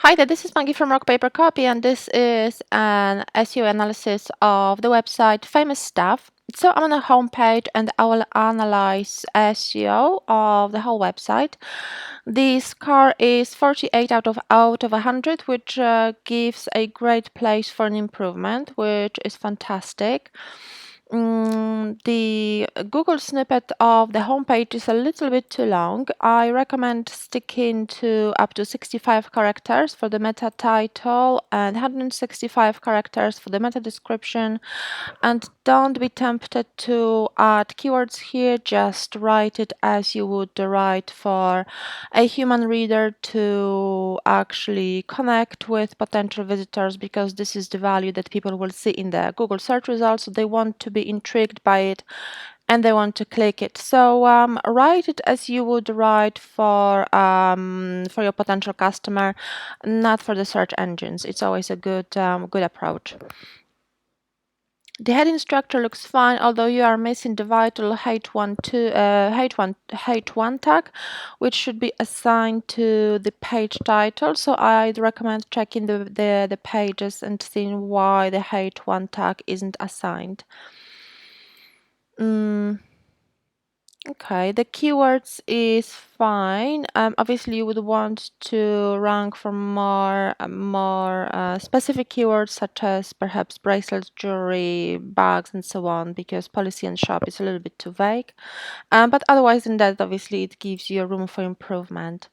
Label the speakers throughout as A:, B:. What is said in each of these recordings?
A: Hi there, this is Maggie from Rock Paper Copy, and this is an SEO analysis of the website Famous Stuff. So I'm on the homepage and I will analyze SEO of the whole website. The score is 48 out of 100, which gives a great place for an improvement, which is fantastic. The Google snippet of the homepage is a little bit too long. I recommend sticking to up to 65 characters for the meta title and 165 characters for the meta description. And don't be tempted to add keywords here, just write it as you would write for a human reader to actually connect with potential visitors, because this is the value that people will see in the Google search results. So they want to be intrigued by it and they want to click it. So write it as you would write for your potential customer, not for the search engines. It's always a good approach. The heading structure looks fine, although you are missing the vital H1 tag, which should be assigned to the page title. So I'd recommend checking the pages and seeing why the H1 tag isn't assigned. Okay, the keywords is fine. Obviously, you would want to rank for more specific keywords, such as perhaps bracelets, jewelry, bags, and so on, because policy and shop is a little bit too vague. But otherwise than that, obviously, it gives you room for improvement.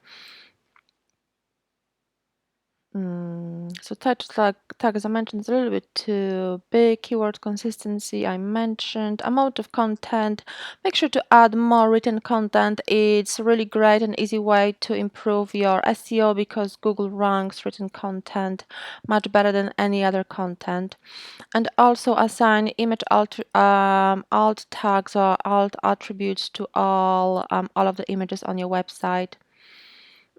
A: So title tag, as I mentioned, is a little bit too big. Keyword consistency, I mentioned. Amount of content, make sure to add more written content. It's a really great and easy way to improve your SEO, because Google ranks written content much better than any other content. And also assign image alt tags or alt attributes to all of the images on your website.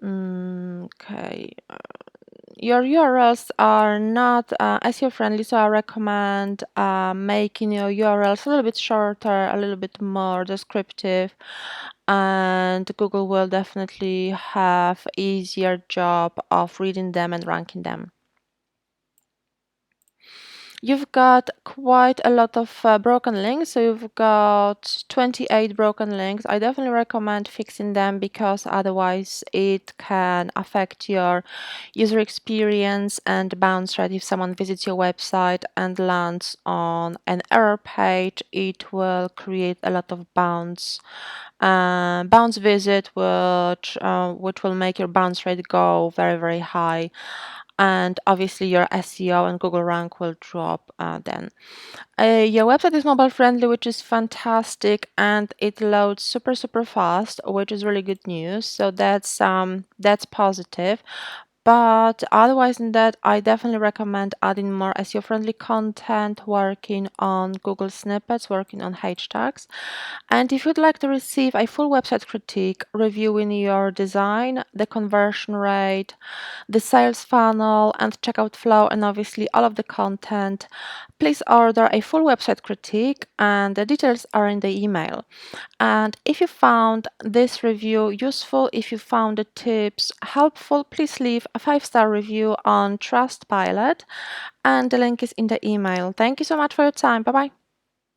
A: Okay. Your URLs are not SEO friendly, so I recommend making your URLs a little bit shorter, a little bit more descriptive, and Google will definitely have easier job of reading them and ranking them. You've got quite a lot of broken links, so you've got 28 broken links. I definitely recommend fixing them, because otherwise it can affect your user experience and bounce rate. If someone visits your website and lands on an error page, it will create a lot of bounce visit, which will make your bounce rate go very, very high. And obviously your SEO and Google rank will drop then. Your website is mobile friendly, which is fantastic, and it loads super, super fast, which is really good news. So that's positive. But otherwise than that, I definitely recommend adding more SEO friendly content, working on Google snippets, working on hashtags. And if you'd like to receive a full website critique, reviewing your design, the conversion rate, the sales funnel and checkout flow, and obviously all of the content, please order a full website critique, and the details are in the email. And if you found this review useful, if you found the tips helpful, please leave a 5-star review on Trustpilot, and the link is in the email. Thank you so much for your time. Bye bye.